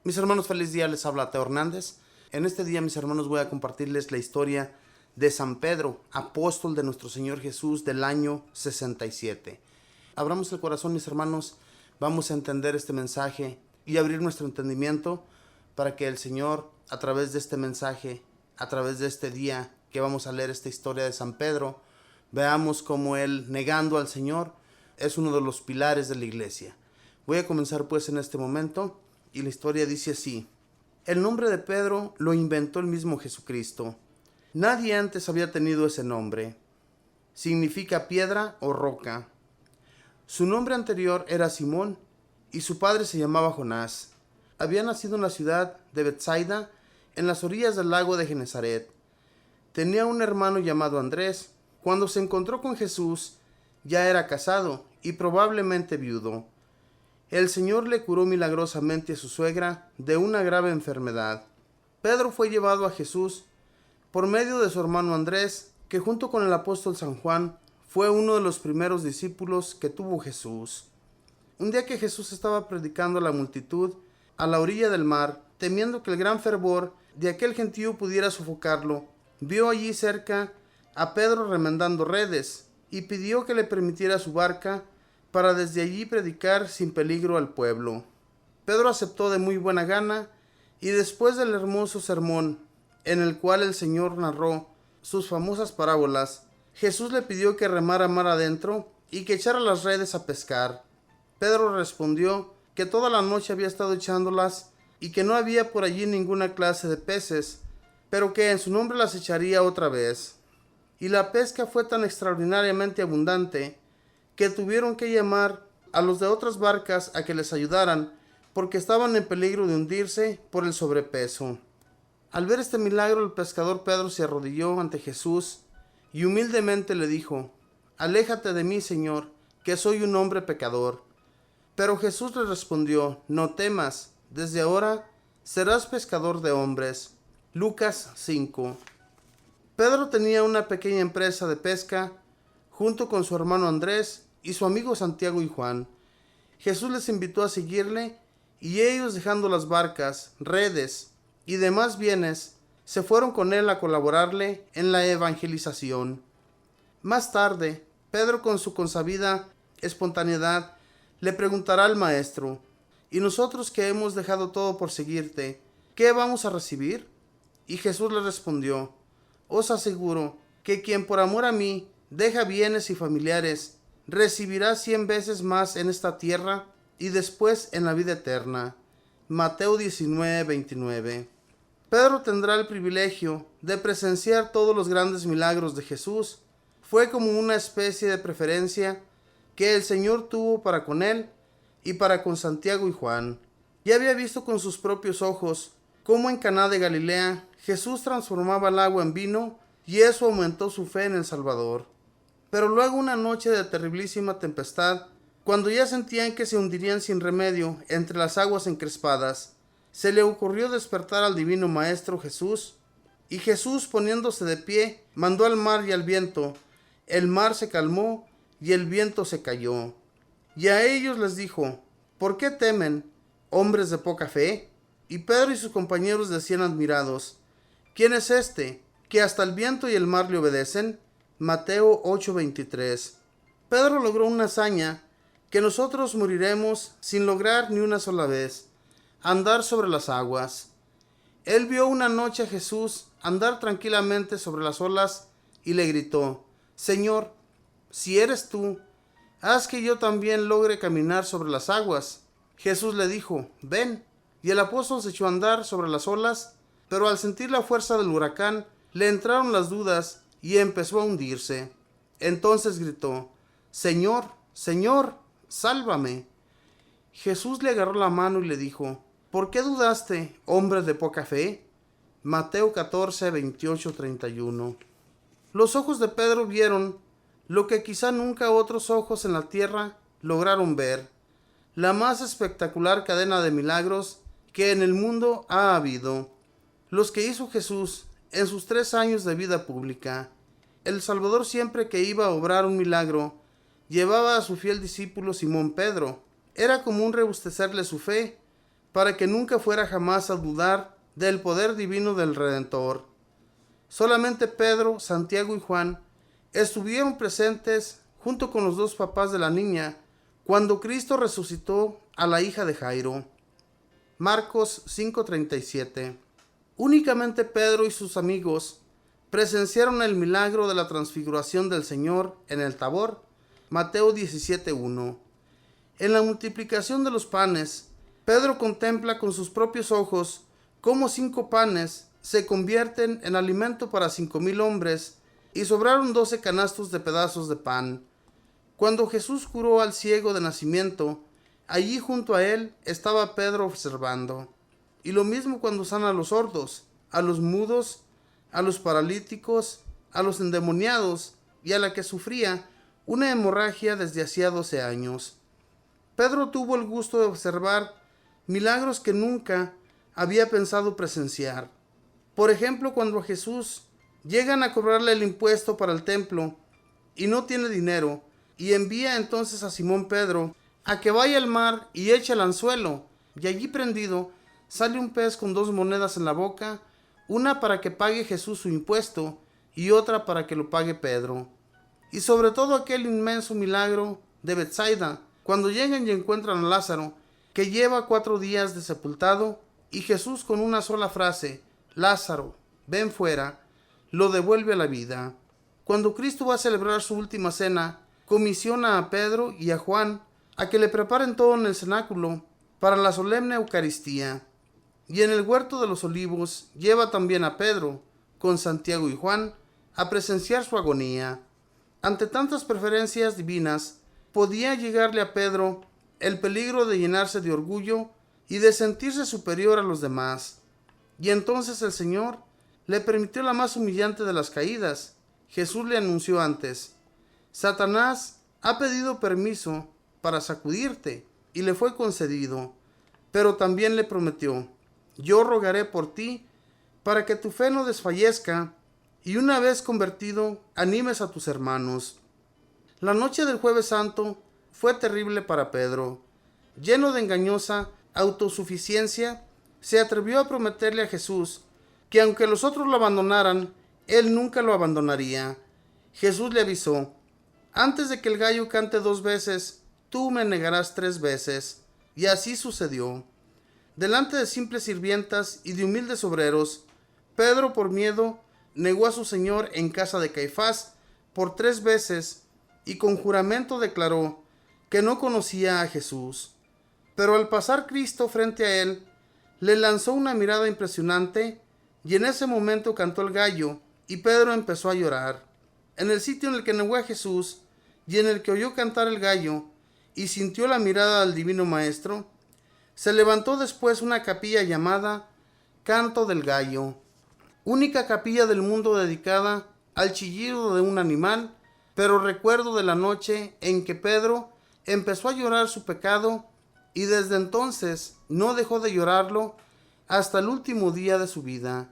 Mis hermanos, feliz día, les habla Teo Hernández. En este día, mis hermanos, voy a compartirles la historia de San Pedro, apóstol de nuestro Señor Jesús del año 67. Abramos el corazón, mis hermanos, vamos a entender este mensaje y abrir nuestro entendimiento para que el Señor, a través de este mensaje, a través de este día que vamos a leer esta historia de San Pedro, veamos cómo él, negando al Señor, es uno de los pilares de la iglesia. Voy a comenzar pues en este momento. Y la historia dice así: el nombre de Pedro lo inventó el mismo Jesucristo. Nadie antes había tenido ese nombre. Significa piedra o roca. Su nombre anterior era Simón y su padre se llamaba Jonás. Había nacido en la ciudad de Betsaida, en las orillas del lago de Genesaret. Tenía un hermano llamado Andrés. Cuando se encontró con Jesús, ya era casado y probablemente viudo. El Señor le curó milagrosamente a su suegra de una grave enfermedad. Pedro fue llevado a Jesús por medio de su hermano Andrés, que junto con el apóstol San Juan fue uno de los primeros discípulos que tuvo Jesús. Un día que Jesús estaba predicando a la multitud a la orilla del mar, temiendo que el gran fervor de aquel gentío pudiera sofocarlo, vio allí cerca a Pedro remendando redes y pidió que le permitiera su barca para desde allí predicar sin peligro al pueblo. Pedro aceptó de muy buena gana, y después del hermoso sermón en el cual el Señor narró sus famosas parábolas, Jesús le pidió que remara mar adentro y que echara las redes a pescar. Pedro respondió que toda la noche había estado echándolas y que no había por allí ninguna clase de peces, pero que en su nombre las echaría otra vez. Y la pesca fue tan extraordinariamente abundante que tuvieron que llamar a los de otras barcas a que les ayudaran, porque estaban en peligro de hundirse por el sobrepeso. Al ver este milagro, el pescador Pedro se arrodilló ante Jesús y humildemente le dijo: aléjate de mí, Señor, que soy un hombre pecador. Pero Jesús le respondió: no temas, desde ahora serás pescador de hombres. Lucas 5. Pedro tenía una pequeña empresa de pesca junto con su hermano Andrés y su amigo Santiago y Juan. Jesús les invitó a seguirle y ellos, dejando las barcas, redes y demás bienes, se fueron con él a colaborarle en la evangelización. Más tarde, Pedro, con su consabida espontaneidad, le preguntará al maestro: ¿y nosotros que hemos dejado todo por seguirte, qué vamos a recibir? Y Jesús le respondió: os aseguro que quien por amor a mí deja bienes y familiares, recibirá 100 veces más en esta tierra y después en la vida eterna. Mateo 19:29. Pedro tendrá el privilegio de presenciar todos los grandes milagros de Jesús. Fue como una especie de preferencia que el Señor tuvo para con él y para con Santiago y Juan. Ya había visto con sus propios ojos cómo en Caná de Galilea Jesús transformaba el agua en vino, y eso aumentó su fe en el Salvador. Pero luego, una noche de terriblísima tempestad, cuando ya sentían que se hundirían sin remedio entre las aguas encrespadas, se le ocurrió despertar al divino Maestro Jesús, y Jesús, poniéndose de pie, mandó al mar y al viento. El mar se calmó y el viento se calló. Y a ellos les dijo: ¿por qué temen, hombres de poca fe? Y Pedro y sus compañeros decían admirados: ¿quién es este, que hasta el viento y el mar le obedecen? Mateo 8:23. Pedro logró una hazaña que nosotros moriremos sin lograr ni una sola vez: andar sobre las aguas. Él vio una noche a Jesús andar tranquilamente sobre las olas y le gritó: Señor, si eres tú, haz que yo también logre caminar sobre las aguas. Jesús le dijo: ven. Y el apóstol se echó a andar sobre las olas, pero al sentir la fuerza del huracán, le entraron las dudas y empezó a hundirse. Entonces gritó: Señor, Señor, sálvame. Jesús le agarró la mano y le dijo: ¿por qué dudaste, hombre de poca fe? Mateo 14, 28, 31. Los ojos de Pedro vieron lo que quizá nunca otros ojos en la tierra lograron ver: la más espectacular cadena de milagros que en el mundo ha habido, los que hizo Jesús en sus 3 años de vida pública. El Salvador, siempre que iba a obrar un milagro, llevaba a su fiel discípulo Simón Pedro. Era común rebustecerle su fe, para que nunca fuera jamás a dudar del poder divino del Redentor. Solamente Pedro, Santiago y Juan estuvieron presentes junto con los dos papás de la niña cuando Cristo resucitó a la hija de Jairo. Marcos 5:37. Únicamente Pedro y sus amigos presenciaron el milagro de la transfiguración del Señor en el Tabor. Mateo 17:1. En la multiplicación de los panes, Pedro contempla con sus propios ojos cómo 5 panes se convierten en alimento para 5,000 hombres y sobraron 12 canastos de pedazos de pan. Cuando Jesús curó al ciego de nacimiento, allí junto a él estaba Pedro observando. Y lo mismo cuando sana a los sordos, a los mudos, a los paralíticos, a los endemoniados y a la que sufría una hemorragia desde hacía 12 años. Pedro tuvo el gusto de observar milagros que nunca había pensado presenciar. Por ejemplo, cuando a Jesús llegan a cobrarle el impuesto para el templo y no tiene dinero, y envía entonces a Simón Pedro a que vaya al mar y eche el anzuelo, y allí prendido sale un pez con 2 monedas en la boca, una para que pague Jesús su impuesto y otra para que lo pague Pedro. Y sobre todo aquel inmenso milagro de Betsaida, cuando llegan y encuentran a Lázaro, que lleva 4 días de sepultado, y Jesús con una sola frase, Lázaro, ven fuera, lo devuelve a la vida. Cuando Cristo va a celebrar su última cena, comisiona a Pedro y a Juan a que le preparen todo en el cenáculo para la solemne Eucaristía. Y en el huerto de los olivos lleva también a Pedro, con Santiago y Juan, a presenciar su agonía. Ante tantas preferencias divinas, podía llegarle a Pedro el peligro de llenarse de orgullo y de sentirse superior a los demás. Y entonces el Señor le permitió la más humillante de las caídas. Jesús le anunció antes: Satanás ha pedido permiso para sacudirte, y le fue concedido, pero también le prometió: yo rogaré por ti para que tu fe no desfallezca, y una vez convertido, animes a tus hermanos. La noche del Jueves Santo fue terrible para Pedro. Lleno de engañosa autosuficiencia, se atrevió a prometerle a Jesús que aunque los otros lo abandonaran, él nunca lo abandonaría. Jesús le avisó: antes de que el gallo cante 2 veces, tú me negarás 3 veces. Y así sucedió. Delante de simples sirvientas y de humildes obreros, Pedro, por miedo, negó a su Señor en casa de Caifás por 3 veces y con juramento declaró que no conocía a Jesús. Pero al pasar Cristo frente a él, le lanzó una mirada impresionante y en ese momento cantó el gallo y Pedro empezó a llorar. En el sitio en el que negó a Jesús y en el que oyó cantar el gallo y sintió la mirada del Divino Maestro, se levantó después una capilla llamada Canto del Gallo, única capilla del mundo dedicada al chillido de un animal, pero recuerdo de la noche en que Pedro empezó a llorar su pecado y desde entonces no dejó de llorarlo hasta el último día de su vida.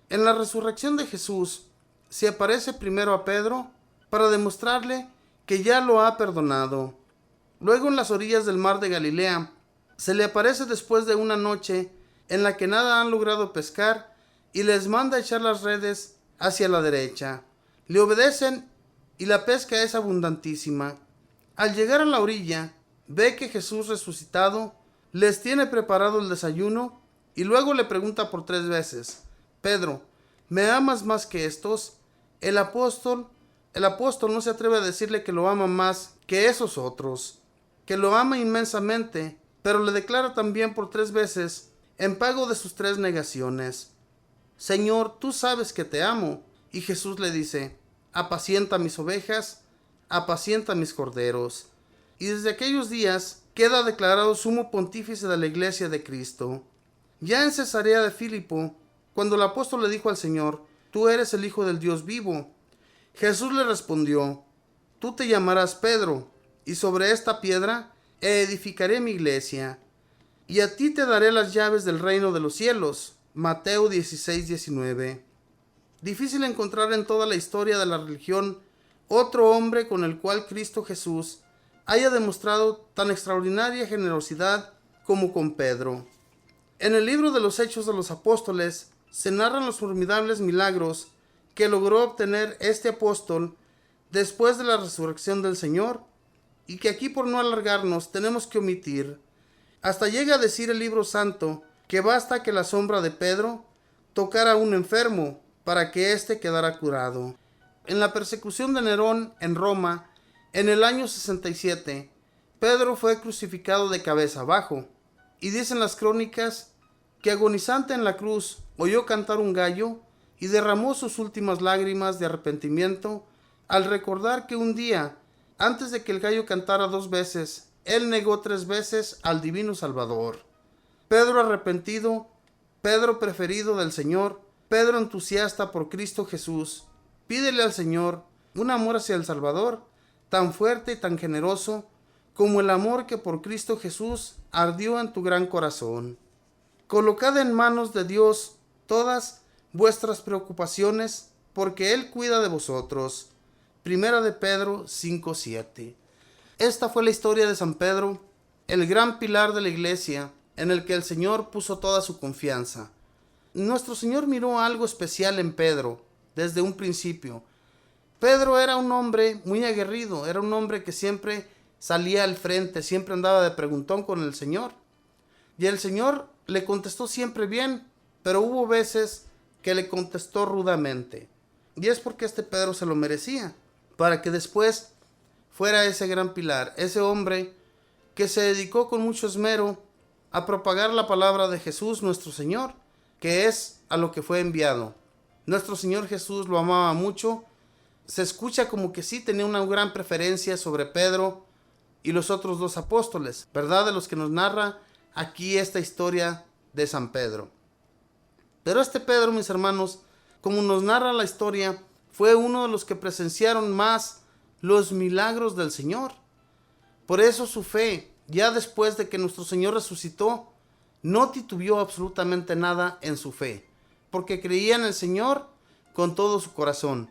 En la resurrección de Jesús se aparece primero a Pedro para demostrarle que ya lo ha perdonado. Luego, en las orillas del mar de Galilea, se le aparece después de una noche en la que nada han logrado pescar y les manda echar las redes hacia la derecha. Le obedecen y la pesca es abundantísima. Al llegar a la orilla, ve que Jesús resucitado les tiene preparado el desayuno y luego le pregunta por 3 veces: Pedro, ¿me amas más que estos? El apóstol no se atreve a decirle que lo ama más que esos otros, que lo ama inmensamente, pero le declara también por 3 veces, en pago de sus 3 negaciones: Señor, tú sabes que te amo. Y Jesús le dice: apacienta mis ovejas, apacienta mis corderos. Y desde aquellos días queda declarado sumo pontífice de la Iglesia de Cristo. Ya en Cesarea de Filipo, cuando el apóstol le dijo al Señor: tú eres el Hijo del Dios vivo, Jesús le respondió: tú te llamarás Pedro, y sobre esta piedra edificaré mi iglesia, y a ti te daré las llaves del reino de los cielos. Mateo 16:19. Difícil encontrar en toda la historia de la religión otro hombre con el cual Cristo Jesús haya demostrado tan extraordinaria generosidad como con Pedro. En el libro de los Hechos de los Apóstoles se narran los formidables milagros que logró obtener este apóstol después de la resurrección del Señor, y que aquí, por no alargarnos, tenemos que omitir. Hasta llega a decir el libro santo que basta que la sombra de Pedro tocara a un enfermo para que éste quedara curado. En la persecución de Nerón en Roma, en el año 67, Pedro fue crucificado de cabeza abajo, y dicen las crónicas que agonizante en la cruz oyó cantar un gallo y derramó sus últimas lágrimas de arrepentimiento al recordar que un día, antes de que el gallo cantara 2 veces, él negó 3 veces al divino Salvador. Pedro arrepentido, Pedro preferido del Señor, Pedro entusiasta por Cristo Jesús, pídele al Señor un amor hacia el Salvador tan fuerte y tan generoso como el amor que por Cristo Jesús ardió en tu gran corazón. Colocad en manos de Dios todas vuestras preocupaciones, porque Él cuida de vosotros. Primera de Pedro 5:7. Esta fue la historia de San Pedro, el gran pilar de la iglesia, en el que el Señor puso toda su confianza. Nuestro Señor miró algo especial en Pedro desde un principio. Pedro era un hombre muy aguerrido, era un hombre que siempre salía al frente, siempre andaba de preguntón con el Señor. Y el Señor le contestó siempre bien, pero hubo veces que le contestó rudamente. Y es porque este Pedro se lo merecía, para que después fuera ese gran pilar, ese hombre que se dedicó con mucho esmero a propagar la palabra de Jesús nuestro Señor, que es a lo que fue enviado. Nuestro Señor Jesús lo amaba mucho. Se escucha como que sí tenía una gran preferencia sobre Pedro y los otros 2 apóstoles, ¿verdad? De los que nos narra aquí esta historia de San Pedro. Pero este Pedro, mis hermanos, como nos narra la historia, fue uno de los que presenciaron más los milagros del Señor. Por eso su fe, ya después de que nuestro Señor resucitó, no titubeó absolutamente nada en su fe, porque creía en el Señor con todo su corazón.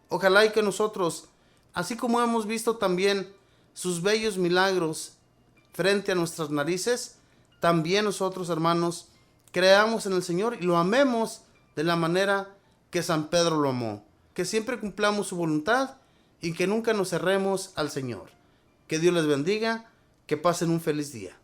Ojalá y que nosotros, así como hemos visto también sus bellos milagros frente a nuestras narices, también nosotros, hermanos, creamos en el Señor y lo amemos de la manera que San Pedro lo amó. Que siempre cumplamos su voluntad y que nunca nos cerremos al Señor. Que Dios les bendiga, que pasen un feliz día.